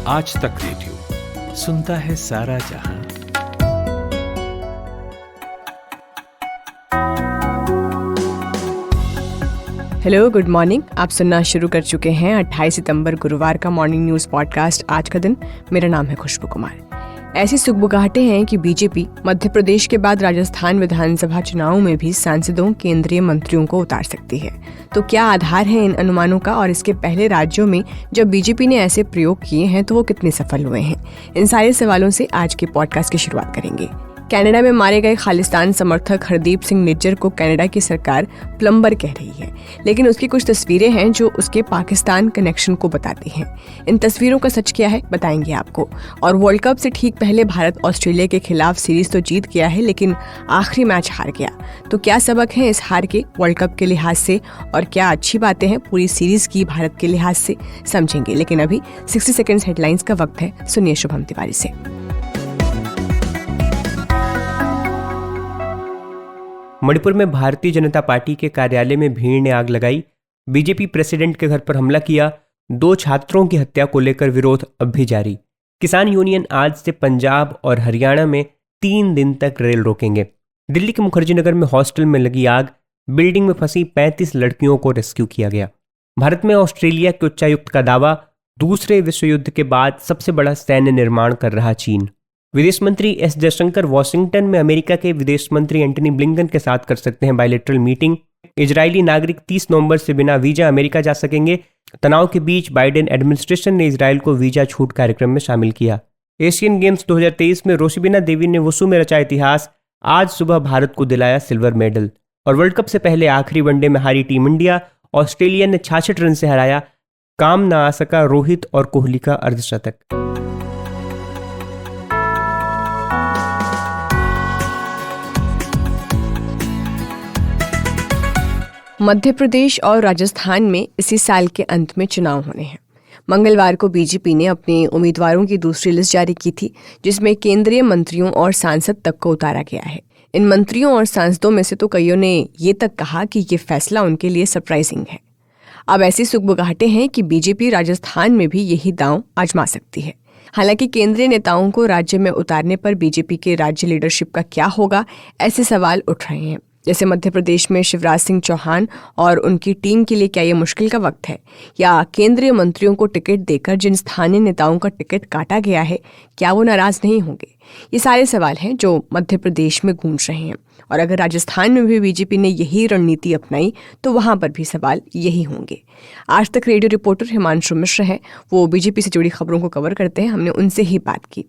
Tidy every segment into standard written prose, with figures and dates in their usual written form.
आज तक रेडियो सुनता है सारा जहां। Hello, good morning. आप सुनना शुरू कर चुके हैं 28 सितंबर गुरुवार का मॉर्निंग न्यूज़ पॉडकास्ट आज का दिन। मेरा नाम है खुशबू कुमार। ऐसी सुगबुगाहटें हैं कि बीजेपी मध्य प्रदेश के बाद राजस्थान विधानसभा चुनाव में भी सांसदों, केंद्रीय मंत्रियों को उतार सकती है। तो क्या आधार है इन अनुमानों का, और इसके पहले राज्यों में जब बीजेपी ने ऐसे प्रयोग किए हैं तो वो कितने सफल हुए हैं? इन सारे सवालों से आज के पॉडकास्ट की शुरुआत करेंगे। कनाडा में मारे गए खालिस्तान समर्थक हरदीप सिंह निज्जर को कनाडा की सरकार प्लम्बर कह रही है, लेकिन उसकी कुछ तस्वीरें हैं जो उसके पाकिस्तान कनेक्शन को बताती हैं। इन तस्वीरों का सच क्या है बताएंगे आपको। और वर्ल्ड कप से ठीक पहले भारत ऑस्ट्रेलिया के खिलाफ सीरीज तो जीत गया है, लेकिन आखिरी मैच हार गया। तो क्या सबक है इस हार के वर्ल्ड कप के लिहाज से, और क्या अच्छी बातें हैं पूरी सीरीज की भारत के लिहाज से, समझेंगे। लेकिन अभी 60 सेकेंड्स हेडलाइंस का वक्त है। सुनिए शुभम तिवारी से। मणिपुर में भारतीय जनता पार्टी के कार्यालय में भीड़ ने आग लगाई। बीजेपी प्रेसिडेंट के घर पर हमला किया। 2 छात्रों की हत्या को लेकर विरोध अब भी जारी। किसान यूनियन आज से पंजाब और हरियाणा में 3 दिन तक रेल रोकेंगे। दिल्ली के मुखर्जी नगर में हॉस्टल में लगी आग। बिल्डिंग में फंसी 35 लड़कियों को रेस्क्यू किया गया। भारत में ऑस्ट्रेलिया के उच्चायुक्त का दावा, दूसरे विश्व युद्ध के बाद सबसे बड़ा सैन्य निर्माण कर रहा चीन। विदेश मंत्री एस जयशंकर वॉशिंगटन में अमेरिका के विदेश मंत्री एंटनी ब्लिंकन के साथ कर सकते हैं बायलैटरल मीटिंग। इजरायली नागरिक 30 नवंबर से बिना वीजा अमेरिका जा सकेंगे। तनाव के बीच बाइडेन एडमिनिस्ट्रेशन ने इजरायल को वीजा छूट कार्यक्रम में शामिल किया। एशियन गेम्स 2023 में रोशिबिना देवी ने वुशु में रचा इतिहास। आज सुबह भारत को दिलाया सिल्वर मेडल। और वर्ल्ड कप से पहले आखिरी वनडे में हारी टीम इंडिया। ऑस्ट्रेलिया ने 66 रन से हराया। काम न आ सका रोहित और कोहली का अर्धशतक। मध्य प्रदेश और राजस्थान में इसी साल के अंत में चुनाव होने हैं। मंगलवार को बीजेपी ने अपने उम्मीदवारों की दूसरी लिस्ट जारी की थी, जिसमें केंद्रीय मंत्रियों और सांसद तक को उतारा गया है। इन मंत्रियों और सांसदों में से तो कईयों ने ये तक कहा कि ये फैसला उनके लिए सरप्राइजिंग है। अब ऐसी सुगबुगाहटें हैं कि बीजेपी राजस्थान में भी यही दांव आजमा सकती है। हालांकि केंद्रीय नेताओं को राज्य में उतारने पर बीजेपी के राज्य लीडरशिप का क्या होगा, ऐसे सवाल उठ रहे हैं। जैसे मध्य प्रदेश में शिवराज सिंह चौहान और उनकी टीम के लिए क्या ये मुश्किल का वक्त है, या केंद्रीय मंत्रियों को टिकट देकर जिन स्थानीय नेताओं का टिकट काटा गया है, क्या वो नाराज नहीं होंगे? ये सारे सवाल हैं जो मध्य प्रदेश में गूंज रहे हैं। और अगर राजस्थान में भी बीजेपी ने यही रणनीति अपनाई तो वहां पर भी सवाल यही होंगे। आज तक रेडियो रिपोर्टर हिमांशु मिश्र हैं, वो बीजेपी से जुड़ी खबरों को कवर करते हैं। हमने उनसे ही बात की।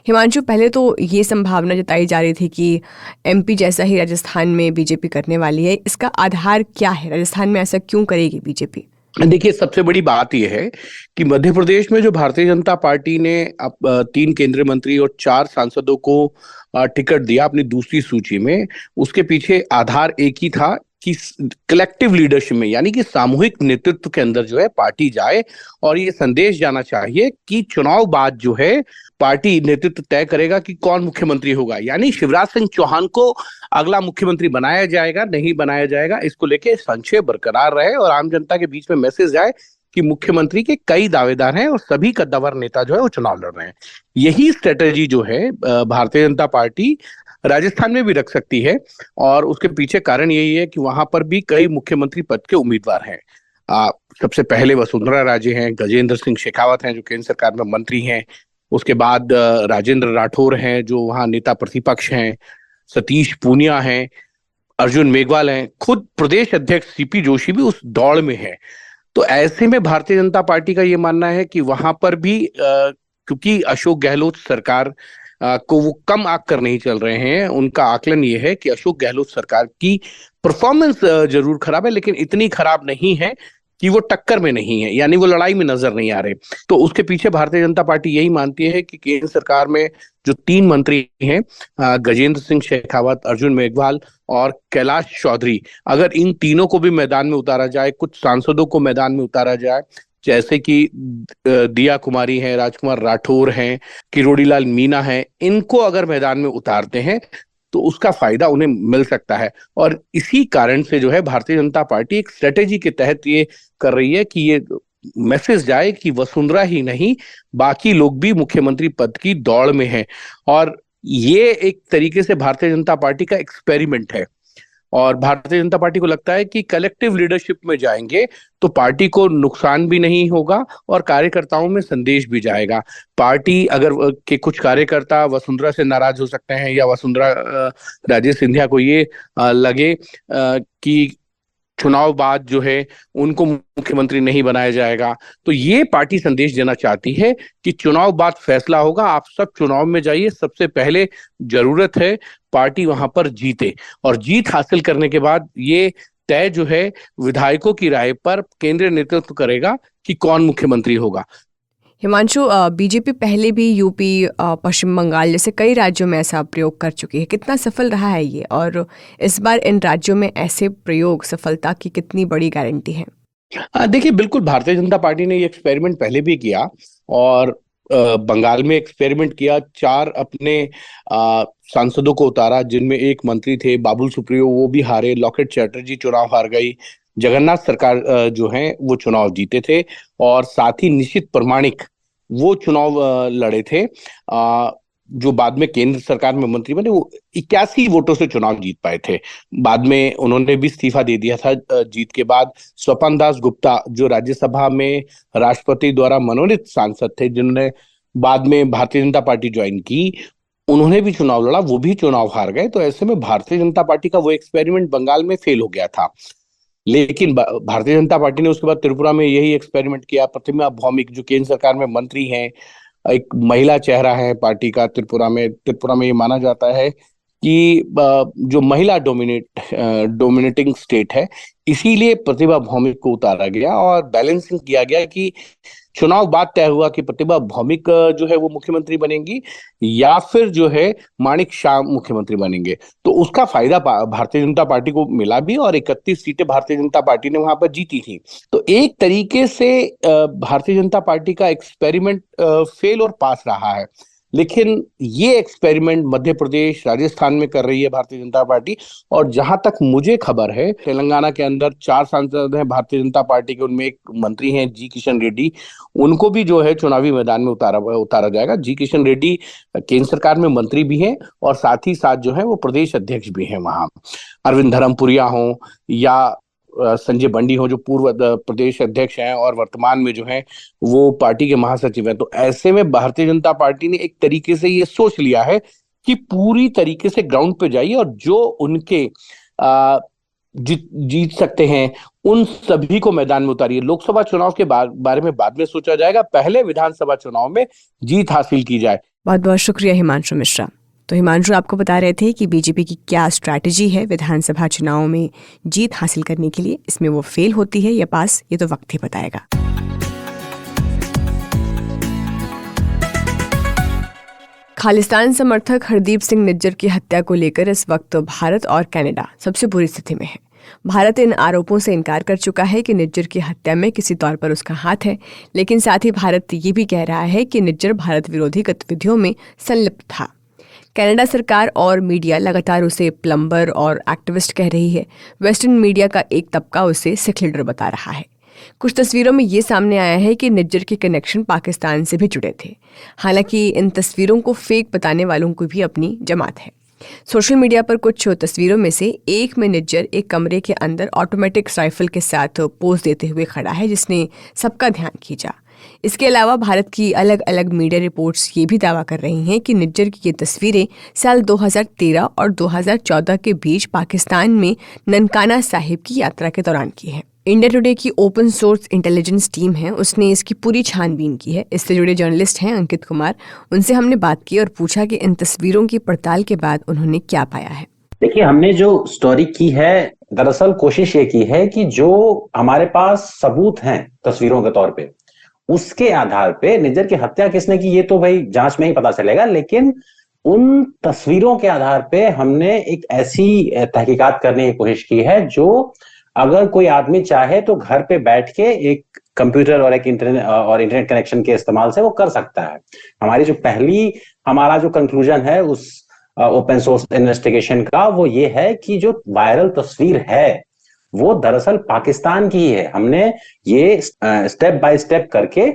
हिमांशु, पहले तो ये संभावना जताई जा रही थी कि एमपी जैसा ही राजस्थान में बीजेपी करने वाली है। इसका आधार क्या है? राजस्थान में ऐसा क्यों करेगी बीजेपी? देखिए, सबसे बड़ी बात यह है कि मध्य प्रदेश में जो भारतीय जनता पार्टी ने अब 3 केंद्रीय मंत्री और 4 सांसदों को टिकट दिया अपनी दूसरी सूची में, उसके पीछे आधार एक ही था कि कलेक्टिव लीडरशिप में, यानी कि सामूहिक नेतृत्व के अंदर जो है पार्टी जाए, और ये संदेश जाना चाहिए कि चुनाव बाद जो है पार्टी नेतृत्व तय करेगा कि कौन मुख्यमंत्री होगा। यानी शिवराज सिंह चौहान को अगला मुख्यमंत्री बनाया जाएगा, नहीं बनाया जाएगा, इसको लेके संशय बरकरार रहे और आम जनता के बीच में मैसेज जाए कि मुख्यमंत्री के कई दावेदार हैं और सभी कद्दावर नेता जो है वो चुनाव लड़ रहे हैं। यही स्ट्रेटेजी जो है भारतीय जनता पार्टी राजस्थान में भी रख सकती है, और उसके पीछे कारण यही है कि वहां पर भी कई मुख्यमंत्री पद के उम्मीदवार हैं। सबसे पहले वसुंधरा राजे हैं, गजेंद्र सिंह शेखावत हैं जो केंद्र सरकार में मंत्री हैं, उसके बाद राजेंद्र राठौर हैं जो वहां नेता प्रतिपक्ष हैं, सतीश पूनिया हैं, अर्जुन मेघवाल हैं, खुद प्रदेश अध्यक्ष सीपी जोशी भी उस दौड़ में है। तो ऐसे में भारतीय जनता पार्टी का ये मानना है कि वहां पर भी क्योंकि अशोक गहलोत सरकार को वो कम आंक कर नहीं चल रहे हैं, उनका आकलन ये है कि अशोक गहलोत सरकार की परफॉर्मेंस जरूर खराब है, लेकिन इतनी खराब नहीं है कि वो टक्कर में नहीं है, यानी वो लड़ाई में नजर नहीं आ रहे। तो उसके पीछे भारतीय जनता पार्टी यही मानती है कि केंद्र सरकार में जो 3 मंत्री हैं, गजेंद्र सिंह शेखावत, अर्जुन मेघवाल और कैलाश चौधरी, अगर इन तीनों को भी मैदान में उतारा जाए, कुछ सांसदों को मैदान में उतारा जाए, जैसे कि दिया कुमारी हैं, राजकुमार राठौर हैं, किरोड़ी लाल मीणा हैं, इनको अगर मैदान में उतारते हैं तो उसका फायदा उन्हें मिल सकता है। और इसी कारण से जो है भारतीय जनता पार्टी एक स्ट्रेटेजी के तहत ये कर रही है कि ये मैसेज जाए कि वसुंधरा ही नहीं, बाकी लोग भी मुख्यमंत्री पद की दौड़ में हैं। और ये एक तरीके से भारतीय जनता पार्टी का एक्सपेरिमेंट है। और भारतीय जनता पार्टी को लगता है कि कलेक्टिव लीडरशिप में जाएंगे तो पार्टी को नुकसान भी नहीं होगा और कार्यकर्ताओं में संदेश भी जाएगा। पार्टी अगर के कुछ कार्यकर्ता वसुंधरा से नाराज हो सकते हैं, या वसुंधरा राजेश सिंधिया को ये लगे कि चुनाव बाद जो है उनको मुख्यमंत्री नहीं बनाया जाएगा, तो ये पार्टी संदेश देना चाहती है कि चुनाव बाद फैसला होगा, आप सब चुनाव में जाइए, सबसे पहले जरूरत है पार्टी वहां पर जीते। और जीत हासिल करने के बाद ये तय जो है विधायकों की राय पर केंद्रीय नेतृत्व करेगा कि कौन मुख्यमंत्री होगा। हिमांशु, बीजेपी पहले भी यूपी, पश्चिम बंगाल जैसे कई राज्यों में ऐसा प्रयोग कर चुकी है। कितना सफल रहा है ये, और इस बार इन राज्यों में ऐसे प्रयोग सफलता की कितनी बड़ी गारंटी है? देखिए, बिल्कुल भारतीय जनता पार्टी ने ये एक्सपेरिमेंट पहले भी किया, और बंगाल में एक्सपेरिमेंट किया। 4 अपने सांसदों को उतारा, जिनमें एक मंत्री थे बाबुल सुप्रियो, वो भी हारे। लॉकेट चैटर्जी चुनाव हार गई। जगन्नाथ सरकार जो है वो चुनाव जीते थे, और साथ ही निश्चित प्रमाणिक वो चुनाव लड़े थे, जो बाद में केंद्र सरकार में मंत्री बने। वो 81 वोटों से चुनाव जीत पाए थे। बाद में उन्होंने भी इस्तीफा दे दिया था जीत के बाद। स्वपन दास गुप्ता, जो राज्यसभा में राष्ट्रपति द्वारा मनोनीत सांसद थे, जिन्होंने बाद में भारतीय जनता पार्टी ज्वाइन की, उन्होंने भी चुनाव लड़ा, वो भी चुनाव हार गए। तो ऐसे में भारतीय जनता पार्टी का वो एक्सपेरिमेंट बंगाल में फेल हो गया था। लेकिन भारतीय जनता पार्टी ने उसके बाद त्रिपुरा में यही एक्सपेरिमेंट किया। प्रतिमा भौमिक, जो केंद्र सरकार में मंत्री हैं, एक महिला चेहरा है पार्टी का त्रिपुरा में ये माना जाता है कि जो महिला डोमिनेटिंग स्टेट है, इसीलिए प्रतिभा भौमिक को उतारा गया और बैलेंसिंग किया गया कि चुनाव बाद तय हुआ कि प्रतिभा भौमिक जो है वो मुख्यमंत्री बनेंगी, या फिर जो है माणिक शाह मुख्यमंत्री बनेंगे। तो उसका फायदा भारतीय जनता पार्टी को मिला भी, और 31 सीटें भारतीय जनता पार्टी ने वहां पर जीती थी। तो एक तरीके से भारतीय जनता पार्टी का एक्सपेरिमेंट फेल और पास रहा है। लेकिन ये एक्सपेरिमेंट मध्य प्रदेश, राजस्थान में कर रही है भारतीय जनता पार्टी। और जहां तक मुझे खबर है, तेलंगाना के अंदर 4 सांसद हैं भारतीय जनता पार्टी के, उनमें एक मंत्री हैं जी किशन रेड्डी, उनको भी जो है चुनावी मैदान में उतारा जाएगा। जी किशन रेड्डी केंद्र सरकार में मंत्री भी हैं, और साथ ही साथ जो है वो प्रदेश अध्यक्ष भी हैं वहां। अरविंद धर्मपुरिया हो या संजय बंडी हो, जो पूर्व प्रदेश अध्यक्ष हैं और वर्तमान में जो है वो पार्टी के महासचिव हैं। तो ऐसे में भारतीय जनता पार्टी ने एक तरीके से ये सोच लिया है कि पूरी तरीके से ग्राउंड पे जाइए, और जो उनके जीत सकते हैं उन सभी को मैदान में उतारिए। लोकसभा चुनाव के बारे में बाद में सोचा जाएगा, पहले विधानसभा चुनाव में जीत हासिल की जाए। बहुत बहुत शुक्रिया हिमांशु मिश्रा। तो हिमांशु आपको बता रहे थे कि बीजेपी की क्या स्ट्रैटेजी है विधानसभा चुनाव में जीत हासिल करने के लिए। इसमें वो फेल होती है या पास, ये तो वक्त ही बताएगा। खालिस्तान समर्थक हरदीप सिंह निज्जर की हत्या को लेकर इस वक्त भारत और कनाडा सबसे बुरी स्थिति में है। भारत इन आरोपों से इनकार कर चुका है कि निज्जर की हत्या में किसी तौर पर उसका हाथ है, लेकिन साथ ही भारत ये भी कह रहा है कि निज्जर भारत विरोधी गतिविधियों में संलिप्त था। कनाडा सरकार और मीडिया लगातार उसे प्लम्बर और एक्टिविस्ट कह रही है। वेस्टर्न मीडिया का एक तबका उसे सिख लीडर बता रहा है। कुछ तस्वीरों में ये सामने आया है कि निज्जर के कनेक्शन पाकिस्तान से भी जुड़े थे। हालांकि इन तस्वीरों को फेक बताने वालों की भी अपनी जमात है। सोशल मीडिया पर कुछ तस्वीरों में से एक में निज्जर एक कमरे के अंदर ऑटोमेटिक राइफल के साथ पोज देते हुए खड़ा है, जिसने सबका ध्यान खींचा। इसके अलावा भारत की अलग अलग मीडिया रिपोर्ट्स ये भी दावा कर रही हैं कि निज्जर की ये तस्वीरें साल 2013 और 2014 के बीच पाकिस्तान में ननकाना साहिब की यात्रा के दौरान की है। इंडिया टुडे की ओपन सोर्स इंटेलिजेंस टीम है, उसने इसकी पूरी छानबीन की है। इससे जुड़े जर्नलिस्ट हैं अंकित कुमार, उनसे हमने बात की और पूछा कि इन तस्वीरों की पड़ताल के बाद उन्होंने क्या पाया है। देखिए, हमने जो स्टोरी की है, दरअसल कोशिश ये की है कि जो हमारे पास सबूत हैं तस्वीरों के तौर पे, उसके आधार पे निज्जर की हत्या किसने की ये तो भाई जांच में ही पता चलेगा, लेकिन उन तस्वीरों के आधार पे हमने एक ऐसी तहकीकात करने की कोशिश की है जो अगर कोई आदमी चाहे तो घर पे बैठ के एक कंप्यूटर और एक इंटरनेट कनेक्शन के इस्तेमाल से वो कर सकता है। हमारा जो कंक्लूजन है उस ओपन सोर्स इन्वेस्टिगेशन का, वो ये है कि जो वायरल तस्वीर है वो दरअसल पाकिस्तान की ही है। हमने ये स्टेप बाय स्टेप करके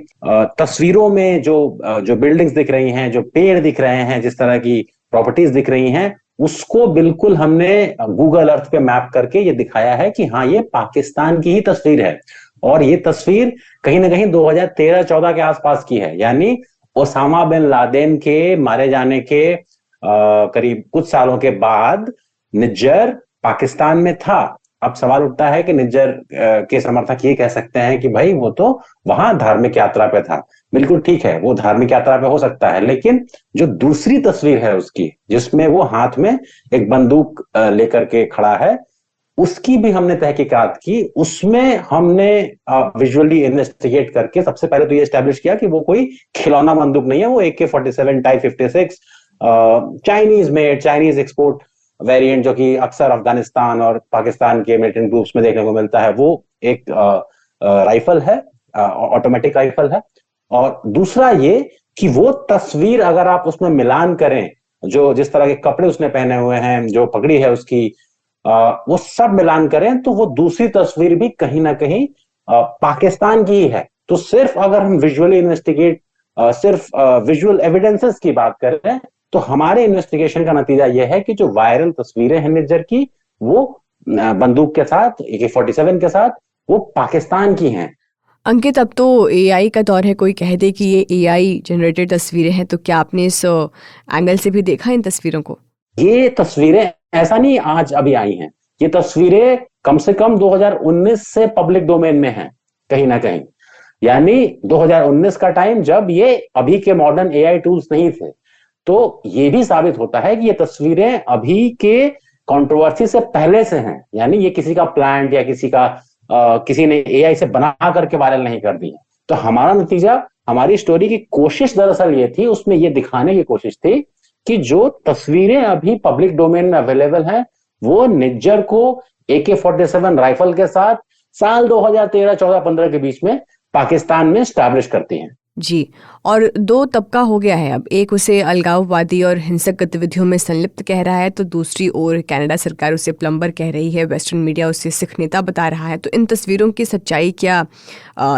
तस्वीरों में जो बिल्डिंग्स दिख रही हैं, जो पेड़ दिख रहे हैं, जिस तरह की प्रॉपर्टीज दिख रही हैं, उसको बिल्कुल हमने गूगल अर्थ पे मैप करके ये दिखाया है कि हाँ, ये पाकिस्तान की ही तस्वीर है। और ये तस्वीर कहीं ना कहीं 2013-14 के आसपास की है, यानी ओसामा बिन लादेन के मारे जाने के करीब कुछ सालों के बाद निज्जर पाकिस्तान में था। अब सवाल उठता है कि निज्जर के समर्थक ये कह सकते हैं कि भाई वो तो वहां धार्मिक यात्रा पे था। बिल्कुल ठीक है, वो धार्मिक यात्रा पे हो सकता है, लेकिन जो दूसरी तस्वीर है उसकी, जिसमें वो हाथ में एक बंदूक लेकर के खड़ा है, उसकी भी हमने तहकीकात की। उसमें हमने विजुअली इन्वेस्टिगेट करके सबसे पहले तो ये एस्टैब्लिश किया कि वो कोई खिलौना बंदूक नहीं है, वो AK-47 type 56 Chinese made, Chinese export variant, जो कि अक्सर अफगानिस्तान और पाकिस्तान के मिलिटेंट ग्रुप्स में देखने को मिलता है, वो एक राइफल है, ऑटोमेटिक राइफल है। और दूसरा ये कि वो तस्वीर अगर आप उसमें मिलान करें, जो जिस तरह के कपड़े उसने पहने हुए हैं, जो पगड़ी है उसकी, वो सब मिलान करें तो वो दूसरी तस्वीर भी कहीं ना कहीं पाकिस्तान की ही है। तो सिर्फ अगर हम विजुअली इन्वेस्टिगेट, सिर्फ विजुअल एविडेंसेस की बात करें, तो हमारे इन्वेस्टिगेशन का नतीजा यह है कि जो वायरल तस्वीरें हैं निज्जर की, वो बंदूक के साथ, AK-47 के साथ, वो पाकिस्तान की हैं। अंकित, अब तो AI का दौर है, कोई कह दे कि ये AI जनरेटेड तस्वीरें हैं, तो क्या आपने इस एंगल से भी देखा इन तस्वीरों को? ये तस्वीरें ऐसा नहीं आज अभी आई हैं, ये तस्वीरें कम से कम 2019 से पब्लिक डोमेन में हैं कहीं ना कहीं, यानी 2019 का टाइम जब ये अभी के मॉडर्न AI टूल्स नहीं थे। तो ये भी साबित होता है कि ये तस्वीरें अभी के कंट्रोवर्सी से पहले से हैं, यानी ये किसी का प्लान या किसी ने AI से बना करके वायरल नहीं कर दी है। तो हमारा नतीजा, हमारी स्टोरी की कोशिश दरअसल ये थी, उसमें ये दिखाने की कोशिश थी कि जो तस्वीरें अभी पब्लिक डोमेन में अवेलेबल हैं, वो निज्जर को AK-47 राइफल के साथ साल 2013, 14, 15 के बीच में पाकिस्तान में स्टैब्लिश करती हैं। जी, और दो तबका हो गया है अब, एक उसे अलगाववादी और हिंसक गतिविधियों में संलिप्त कह रहा है, तो दूसरी ओर कनाडा सरकार उसे प्लम्बर कह रही है, वेस्टर्न मीडिया उसे सिख नेता बता रहा है। तो इन तस्वीरों की सच्चाई क्या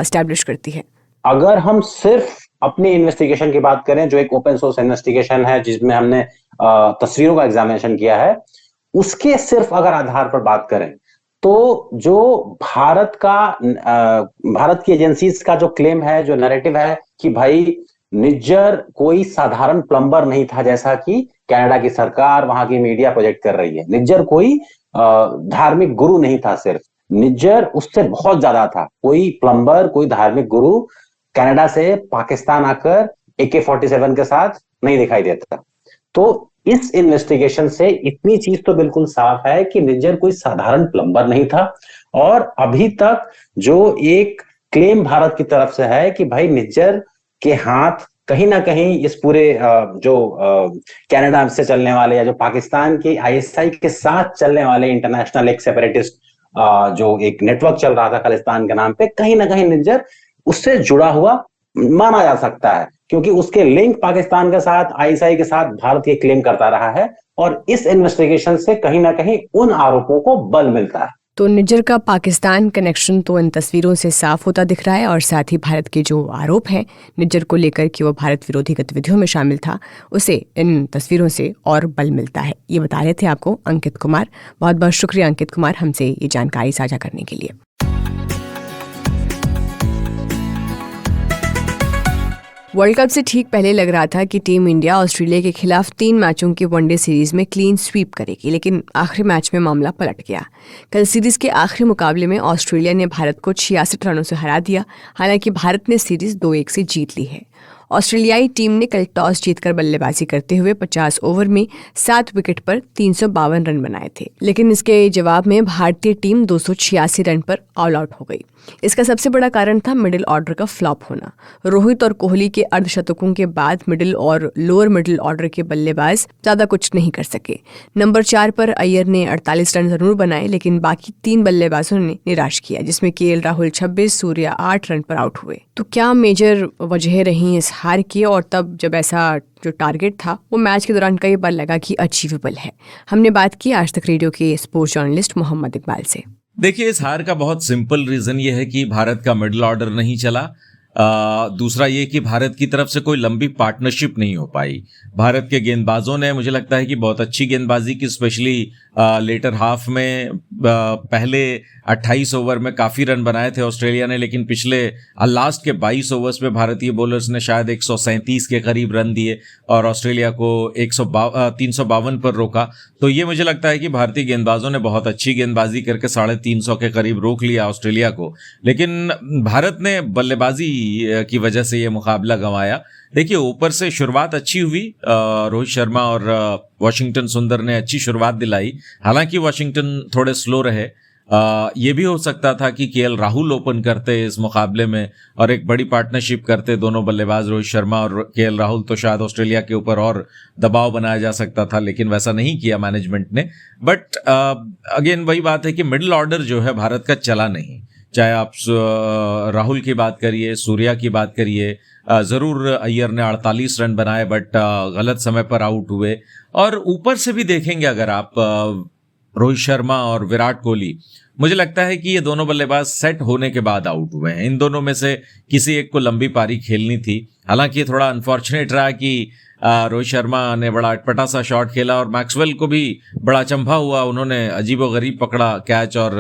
एस्टैब्लिश करती है? अगर हम सिर्फ अपनी इन्वेस्टिगेशन की बात करें, जो एक ओपन सोर्स इन्वेस्टिगेशन है जिसमें हमने तस्वीरों का एग्जामिनेशन किया है, उसके सिर्फ अगर आधार पर बात करें, तो जो भारत की एजेंसीज का जो क्लेम है, जो नैरेटिव है कि भाई निज्जर कोई साधारण प्लम्बर नहीं था, जैसा कि कनाडा की सरकार, वहां की मीडिया प्रोजेक्ट कर रही है। निज्जर कोई धार्मिक गुरु नहीं था, सिर्फ निज्जर उससे बहुत ज्यादा था। कोई प्लम्बर, कोई धार्मिक गुरु कनाडा से पाकिस्तान आकर AK-47 के साथ नहीं दिखाई देता। तो इस इन्वेस्टिगेशन से इतनी चीज तो बिल्कुल साफ है कि निज्जर कोई साधारण प्लम्बर नहीं था। और अभी तक जो एक क्लेम भारत की तरफ से है कि भाई निज्जर के हाथ कहीं ना कहीं इस पूरे जो कनाडा से चलने वाले, या जो पाकिस्तान की ISI के साथ चलने वाले इंटरनेशनल एक सेपरेटिस्ट जो एक नेटवर्क चल रहा था खालिस्तान के नाम पे, कहीं ना कहीं निज्जर उससे जुड़ा हुआ माना जा सकता है, क्योंकि उसके लिंक पाकिस्तान के साथ, ISI के साथ भारत ये क्लेम करता रहा है। और इस इन्वेस्टिगेशन से कहीं ना कहीं उन आरोपों को बल मिलता है। तो निज्जर का पाकिस्तान कनेक्शन तो इन तस्वीरों से साफ होता दिख रहा है, और साथ ही भारत के जो आरोप हैं निज्जर को लेकर कि वो भारत विरोधी गतिविधियों में शामिल था, उसे इन तस्वीरों से और बल मिलता है। ये बता रहे थे आपको अंकित कुमार। बहुत बहुत शुक्रिया अंकित कुमार, हमसे ये जानकारी साझा करने के लिए। वर्ल्ड कप से ठीक पहले लग रहा था कि टीम इंडिया ऑस्ट्रेलिया के खिलाफ 3 मैचों की वनडे सीरीज में क्लीन स्वीप करेगी, लेकिन आखिरी मैच में मामला पलट गया। कल सीरीज के आखिरी मुकाबले में ऑस्ट्रेलिया ने भारत को 66 रनों से हरा दिया। हालांकि भारत ने सीरीज 2-1 से जीत ली है। ऑस्ट्रेलियाई टीम ने कल टॉस जीतकर बल्लेबाजी करते हुए 50 ओवर में 7 विकेट पर 352 रन बनाए थे, लेकिन इसके जवाब में भारतीय टीम 286 रन पर ऑल आउट हो गई। इसका सबसे बड़ा कारण था मिडिल ऑर्डर का फ्लॉप होना। रोहित और कोहली के अर्धशतकों के बाद मिडिल और लोअर मिडिल ऑर्डर के बल्लेबाज ज्यादा कुछ नहीं कर सके। नंबर 4 पर अय्यर ने 48 रन जरूर बनाए, लेकिन बाकी 3 बल्लेबाजों ने निराश किया, जिसमें KL राहुल 26, सूर्या 8 रन पर आउट हुए। तो क्या मेजर वजह रही इस हार की, और तब जब ऐसा जो टारगेट था वो मैच के दौरान कई बार लगा कि अचीवेबल है? हमने बात की आज तक रेडियो के स्पोर्ट्स जर्नलिस्ट मोहम्मद इकबाल से। देखिए, इस हार का बहुत सिंपल रीजन ये है कि भारत का मिडिल ऑर्डर नहीं चला। दूसरा ये कि भारत की तरफ से कोई लंबी पार्टनरशिप नहीं हो पाई। भारत के गेंदबाजों ने मुझे लगता है कि बहुत अच्छी गेंदबाजी की, स्पेशली लेटर हाफ में पहले 28 ओवर में काफ़ी रन बनाए थे ऑस्ट्रेलिया ने, लेकिन पिछले लास्ट के 22 ओवर्स में भारतीय बॉलर्स ने शायद 137 के करीब रन दिए और ऑस्ट्रेलिया को 352 पर रोका। तो ये मुझे लगता है कि भारतीय गेंदबाजों ने बहुत अच्छी गेंदबाजी करके 350 के करीब रोक लिया ऑस्ट्रेलिया को। लेकिन भारत ने बल्लेबाजी की वजह से ये मुकाबला गंवाया। देखिए, ऊपर से शुरुआत अच्छी हुई, रोहित शर्मा और वॉशिंगटन सुंदर ने अच्छी शुरुआत दिलाई। हालांकि वॉशिंगटन थोड़े स्लो रहे। ये भी हो सकता था कि केएल राहुल ओपन करते इस मुकाबले में और एक बड़ी पार्टनरशिप करते दोनों बल्लेबाज रोहित शर्मा और केएल राहुल, तो शायद ऑस्ट्रेलिया के ऊपर और दबाव बनाया जा सकता था, लेकिन वैसा नहीं किया मैनेजमेंट ने। बट अगेन वही बात है कि मिडिल ऑर्डर जो है भारत का चला नहीं। चाहे आप राहुल की बात करिए, सूर्या की बात करिए, ज़रूर अय्यर ने 48 रन बनाए बट गलत समय पर आउट हुए। और ऊपर से भी देखेंगे अगर आप, रोहित शर्मा और विराट कोहली, मुझे लगता है कि ये दोनों बल्लेबाज सेट होने के बाद आउट हुए हैं। इन दोनों में से किसी एक को लंबी पारी खेलनी थी। हालांकि ये थोड़ा अनफॉर्चुनेट रहा कि रोहित शर्मा ने बड़ा अटपटा सा शॉट खेला और मैक्सवेल को भी बड़ा अचंभा हुआ, उन्होंने अजीबोगरीब पकड़ा कैच और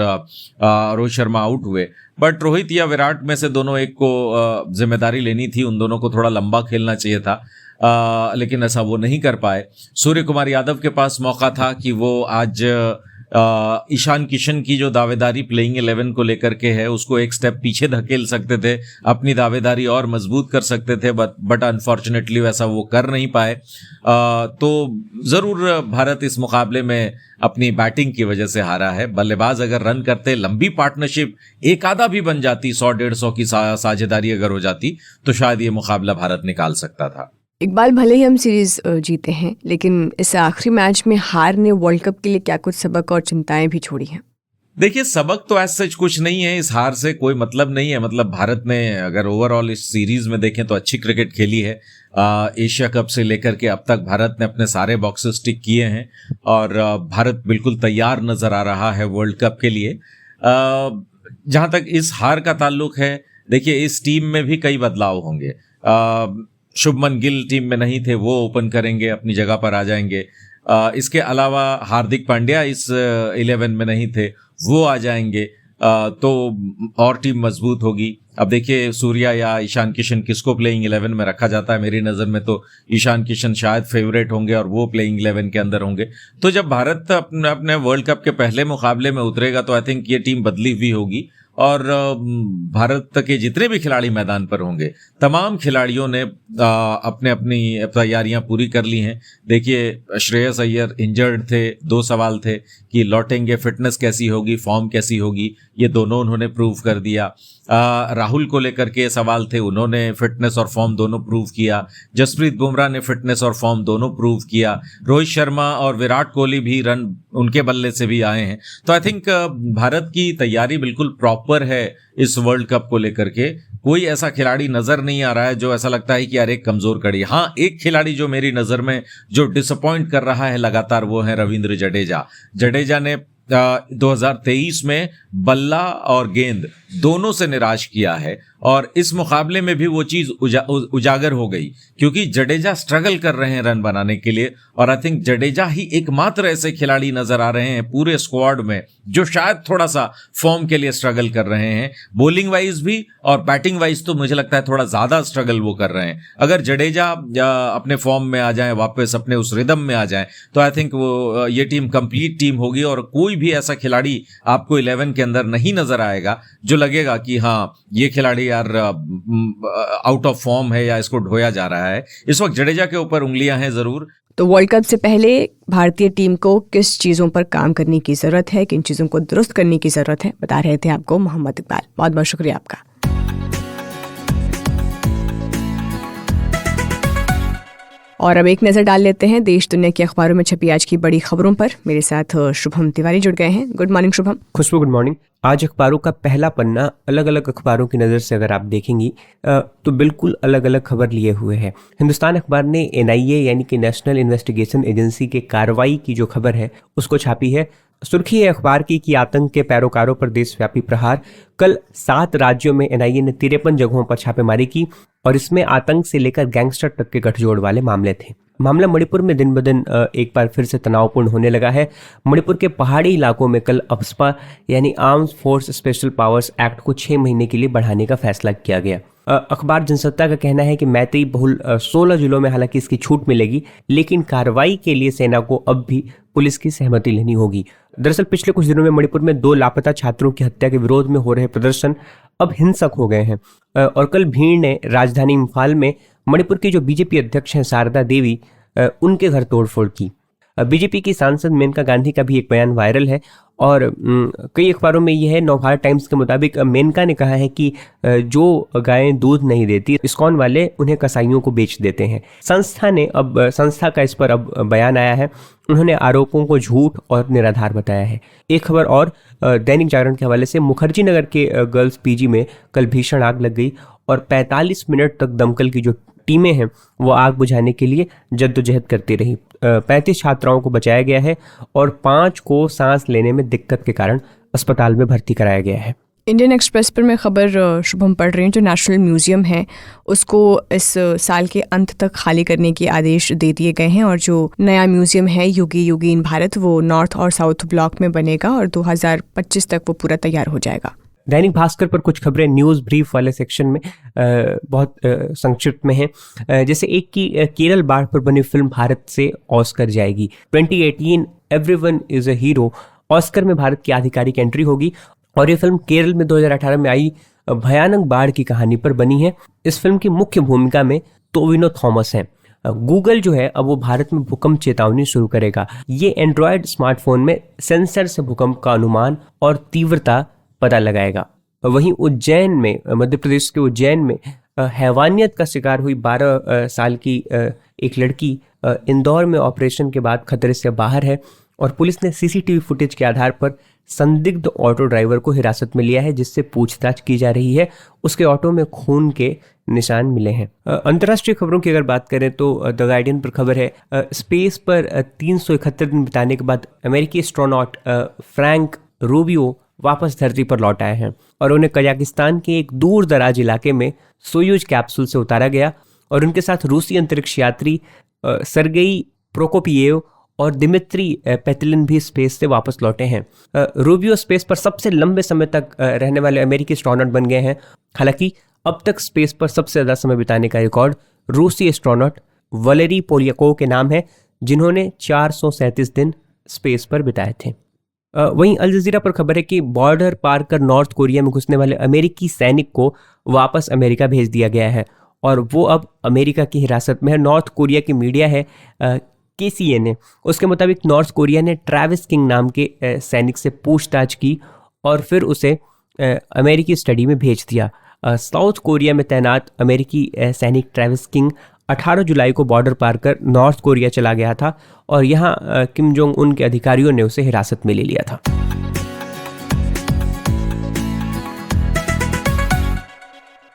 रोहित शर्मा आउट हुए। बट रोहित या विराट में से दोनों एक को जिम्मेदारी लेनी थी, उन दोनों को थोड़ा लंबा खेलना चाहिए था, लेकिन ऐसा वो नहीं कर पाए। सूर्य कुमार यादव के पास मौका था कि वो आज ईशान किशन की जो दावेदारी प्लेइंग 11 को लेकर के है उसको एक स्टेप पीछे धकेल सकते थे, अपनी दावेदारी और मजबूत कर सकते थे, बट अनफॉर्चुनेटली वैसा वो कर नहीं पाए। तो ज़रूर भारत इस मुकाबले में अपनी बैटिंग की वजह से हारा है। बल्लेबाज अगर रन करते, लंबी पार्टनरशिप एक आधा भी बन जाती, 100-150 की साझेदारी अगर हो जाती, तो शायद ये मुकाबला भारत निकाल सकता था। इकबाल, भले ही हम सीरीज जीते हैं, लेकिन इस आखिरी मैच में हार ने वर्ल्ड कप के लिए क्या कुछ सबक और चिंताएं भी छोड़ी हैं? देखिए, सबक तो ऐसा कुछ नहीं है, इस हार से कोई मतलब नहीं है। मतलब भारत ने अगर ओवरऑल इस सीरीज में देखें तो अच्छी क्रिकेट खेली है। एशिया कप से लेकर के अब तक भारत ने अपने सारे बॉक्सेस टिक किए हैं और भारत बिल्कुल तैयार नजर आ रहा है वर्ल्ड कप के लिए। जहां तक इस हार का ताल्लुक है, देखिए इस टीम में भी कई बदलाव होंगे। शुभमन गिल टीम में नहीं थे, वो ओपन करेंगे, अपनी जगह पर आ जाएंगे। इसके अलावा हार्दिक पांड्या इस 11 में नहीं थे, वो आ जाएंगे, तो और टीम मजबूत होगी। अब देखिए, सूर्या या ईशान किशन किसको प्लेइंग 11 में रखा जाता है। मेरी नज़र में तो ईशान किशन शायद फेवरेट होंगे और वो प्लेइंग 11 के अंदर होंगे। तो जब भारत अपने वर्ल्ड कप के पहले मुकाबले में उतरेगा तो आई थिंक ये टीम बदली हुई होगी और भारत के जितने भी खिलाड़ी मैदान पर होंगे, तमाम खिलाड़ियों ने अपने अपनी तैयारियां पूरी कर ली हैं। देखिए, श्रेयस अय्यर इंजर्ड थे, 2 सवाल थे कि लौटेंगे, फिटनेस कैसी होगी, फॉर्म कैसी होगी, ये दोनों उन्होंने प्रूव कर दिया। राहुल को लेकर के सवाल थे, उन्होंने फिटनेस और फॉर्म दोनों प्रूव किया। जसप्रीत बुमराह ने फिटनेस और फॉर्म दोनों प्रूव किया। रोहित शर्मा और विराट कोहली भी रन उनके बल्ले से भी आए हैं। तो आई थिंक भारत की तैयारी बिल्कुल प्रॉपर है इस वर्ल्ड कप को लेकर के। कोई ऐसा खिलाड़ी नजर नहीं आ रहा है जो ऐसा लगता है कि यार एक कमजोर कड़ी। हाँ, एक खिलाड़ी जो मेरी नजर में जो डिसअपॉइंट कर रहा है लगातार, वो है रविंद्र जडेजा। जडेजा ने 2023 में बल्ला और गेंद दोनों से निराश किया है और इस मुकाबले में भी वो चीज उजागर हो गई क्योंकि जडेजा स्ट्रगल कर रहे हैं रन बनाने के लिए। और आई थिंक जडेजा ही एकमात्र ऐसे खिलाड़ी नजर आ रहे हैं पूरे स्क्वाड में जो शायद थोड़ा सा फॉर्म के लिए स्ट्रगल कर रहे हैं। बॉलिंग वाइज भी और बैटिंग वाइज तो मुझे लगता है थोड़ा ज्यादा स्ट्रगल वो कर रहे हैं। अगर जडेजा अपने फॉर्म में आ जाए, वापस अपने उस रिदम में आ जाए, तो आई थिंक वो ये टीम कंप्लीट टीम होगी और कोई भी ऐसा खिलाड़ी आपको 11 के अंदर नहीं नजर आएगा जो लगेगा कि हाँ ये खिलाड़ी यार आउट ऑफ फॉर्म है या इसको ढोया जा रहा है। इस वक्त जडेजा के ऊपर उंगलियां हैं जरूर। तो वर्ल्ड कप से पहले भारतीय टीम को किस चीज़ों पर काम करने की ज़रूरत है, किन चीज़ों को दुरुस्त करने की ज़रूरत है, बता रहे थे आपको मोहम्मद इकबाल। बहुत बहुत शुक्रिया आपका। और अब एक नज़र डाल लेते हैं देश दुनिया के अखबारों में छपी आज की बड़ी खबरों पर। मेरे साथ शुभम तिवारी जुड़ गए हैं। Good morning Shubham. Khushboo, good morning. आज अखबारों का पहला पन्ना अलग अलग अखबारों की नज़र से अगर आप देखेंगी तो बिल्कुल अलग अलग खबर लिए हुए है। हिंदुस्तान अखबार ने NIA यानी कि नेशनल इन्वेस्टिगेशन एजेंसी के कार्रवाई की जो खबर है उसको छापी है। सुर्खी है अखबार की कि आतंक के पैरोकारों पर देशव्यापी प्रहार। कल 7 राज्यों में NIA ने 53 जगहों पर छापेमारी की और इसमें आतंक से लेकर गैंगस्टर तक के गठजोड़ वाले मामले थे। मामला मणिपुर में दिन ब दिन एक बार फिर से तनावपूर्ण होने लगा है। मणिपुर के पहाड़ी इलाकों में कल अप्सपा यानी arms force special powers act को 6 महीने के लिए बढ़ाने का फैसला किया गया। अखबार जनसत्ता का कहना है कि मैत्री बहुल 16 जिलों में हालांकि इसकी छूट मिलेगी, लेकिन कार्रवाई के लिए सेना को अब भी पुलिस की सहमति लेनी होगी। दरअसल पिछले कुछ दिनों में मणिपुर में 2 लापता छात्रों की हत्या के विरोध में हो रहे प्रदर्शन अब हिंसक हो गए हैं और कल भीड़ ने राजधानी इम्फाल में मणिपुर की जो बीजेपी अध्यक्ष हैं शारदा देवी, उनके घर तोड़फोड़ की। बीजेपी की सांसद मेनका गांधी का भी एक बयान वायरल है और कई अखबारों में यह है। नवभारत टाइम्स के मुताबिक मेनका ने कहा है कि जो गायें दूध नहीं देती इस्कॉन वाले उन्हें कसाईयों को बेच देते हैं। संस्था का इस पर अब बयान आया है। उन्होंने आरोपों को झूठ और निराधार बताया है। एक खबर और दैनिक जागरण के हवाले से मुखर्जी नगर के गर्ल्स PG में कल भीषण आग लग गई और 45 मिनट तक दमकल की जो टीमें हैं वो आग बुझाने के लिए जद्दोजहद करती रही। 35 छात्राओं को बचाया गया है और 5 को सांस लेने में दिक्कत के कारण अस्पताल में भर्ती कराया गया है। इंडियन एक्सप्रेस पर मैं खबर शुभम पढ़ रही हूँ। जो नेशनल म्यूज़ियम है उसको इस साल के अंत तक खाली करने के आदेश दे दिए गए हैं और जो नया म्यूज़ियम है युगी युगी इन भारत वो नॉर्थ और साउथ ब्लॉक में बनेगा और 2025 तक वो पूरा तैयार हो जाएगा। दैनिक भास्कर पर कुछ खबरें न्यूज़ ब्रीफ वाले सेक्शन में बहुत संक्षिप्त में हैं। जैसे एक की केरल बाढ़ पर बनी फिल्म भारत से ऑस्कर जाएगी। 2018 everyone is a hero Oscar में भारत की आधिकारिक एंट्री होगी और ये फिल्म केरल में 2018 में आई भयानक बाढ़ की कहानी पर बनी है। इस फिल्म की मुख्य भूमिका में टोविनो थॉमस हैं। गूगल जो है अब वो भारत में भूकंप चेतावनी शुरू करेगा। ये एंड्रॉयड स्मार्टफोन में सेंसर से भूकंप का अनुमान और तीव्रता पता लगाएगा। वहीं उज्जैन में, मध्य प्रदेश के उज्जैन में हैवानियत का शिकार हुई 12 साल की एक लड़की इंदौर में ऑपरेशन के बाद खतरे से बाहर है और पुलिस ने CCTV फुटेज के आधार पर संदिग्ध ऑटो ड्राइवर को हिरासत में लिया है, जिससे पूछताछ की जा रही है। उसके ऑटो में खून के निशान मिले हैं। अंतर्राष्ट्रीय खबरों की अगर बात करें तो द गार्डियन पर खबर है स्पेस पर 371 दिन बिताने के बाद अमेरिकी एस्ट्रोनॉट फ्रैंक रूबियो वापस धरती पर लौट आए हैं और उन्हें कजाकिस्तान के एक दूर दराज इलाके में सोयूज कैप्सूल से उतारा गया और उनके साथ रूसी अंतरिक्ष यात्री सर्गेई प्रोकोपिएव और दिमित्री पेतलिन भी स्पेस से वापस लौटे हैं। रूबियो स्पेस पर सबसे लंबे समय तक रहने वाले अमेरिकी एस्ट्रोनॉट बन गए हैं। हालांकि अब तक स्पेस पर सबसे ज़्यादा समय बिताने का रिकॉर्ड रूसी एस्ट्रोनॉट वलेरी पोलियाकोव के नाम है, जिन्होंने 437 दिन स्पेस पर बिताए थे। वहीं अल जजीरा पर खबर है कि बॉर्डर पार कर नॉर्थ कोरिया में घुसने वाले अमेरिकी सैनिक को वापस अमेरिका भेज दिया गया है और वो अब अमेरिका की हिरासत में है। नॉर्थ कोरिया की मीडिया है KCNA, उसके मुताबिक नॉर्थ कोरिया ने ट्रैविस किंग नाम के सैनिक से पूछताछ की और फिर उसे अमेरिकी स्टडी में भेज दिया। साउथ कोरिया में तैनात अमेरिकी सैनिक ट्रैविस किंग 18 जुलाई को बॉर्डर पार कर नॉर्थ कोरिया चला गया था और यहाँ किम जोंग उन के अधिकारियों ने उसे हिरासत में ले लिया था।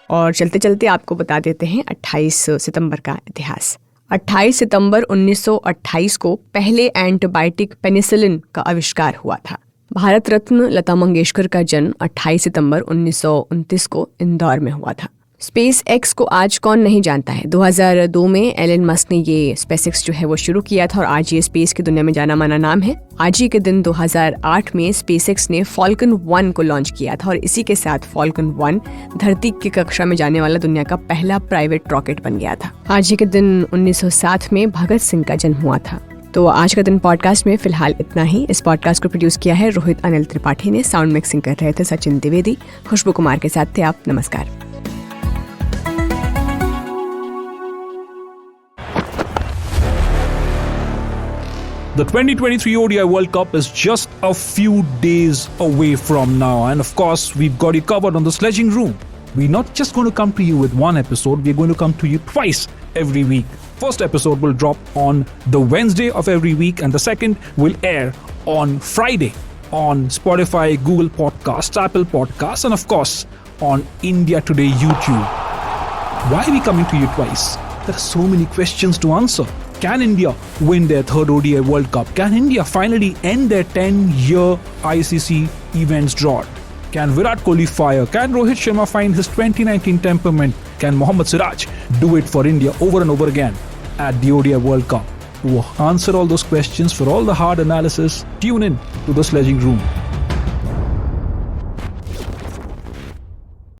और चलते चलते आपको बता देते हैं 28 सितंबर का इतिहास। 28 सितंबर 1928 को पहले एंटीबायोटिक पेनिसिलिन का आविष्कार हुआ था। भारत रत्न लता मंगेशकर का जन्म 28 सितंबर 1929 को इंदौर में हुआ था। स्पेस एक्स को आज कौन नहीं जानता है। 2002 में एलन मस्क ने ये स्पेस एक्स जो है वो शुरू किया था और आज ये स्पेस की दुनिया में जाना माना नाम है। आज ही के दिन 2008 में स्पेस एक्स ने फॉल्कन 1 को लॉन्च किया था और इसी के साथ फॉल्कन 1 धरती की कक्षा में जाने वाला दुनिया का पहला प्राइवेट रॉकेट बन गया था। आज ही के दिन 1907 में भगत सिंह का जन्म हुआ था। तो आज का दिन पॉडकास्ट में फिलहाल इतना ही। इस पॉडकास्ट को प्रोड्यूस किया है रोहित अनिल त्रिपाठी ने। साउंड मिक्सिंग कर रहे थे सचिन द्विवेदी। खुशबू कुमार के साथ थे आप। नमस्कार। The 2023 ODI World Cup is just a few days away from now, and of course, we've got you covered on the Sledging Room. We're not just going to come to you with one episode, we're going to come to you twice every week. First episode will drop on the Wednesday of every week, and the second will air on Friday. on Spotify, Google Podcasts, Apple Podcasts, and of course on India Today YouTube. Why are we coming to you twice? There are so many questions to answer. Can India win their third ODI World Cup? Can India finally end their 10-year ICC events drought? Can Virat Kohli fire? Can Rohit Sharma find his 2019 temperament? Can Mohammad Siraj do it for India over and over again at the ODI World Cup? To answer all those questions, for all the hard analysis, tune in to the Sledging Room.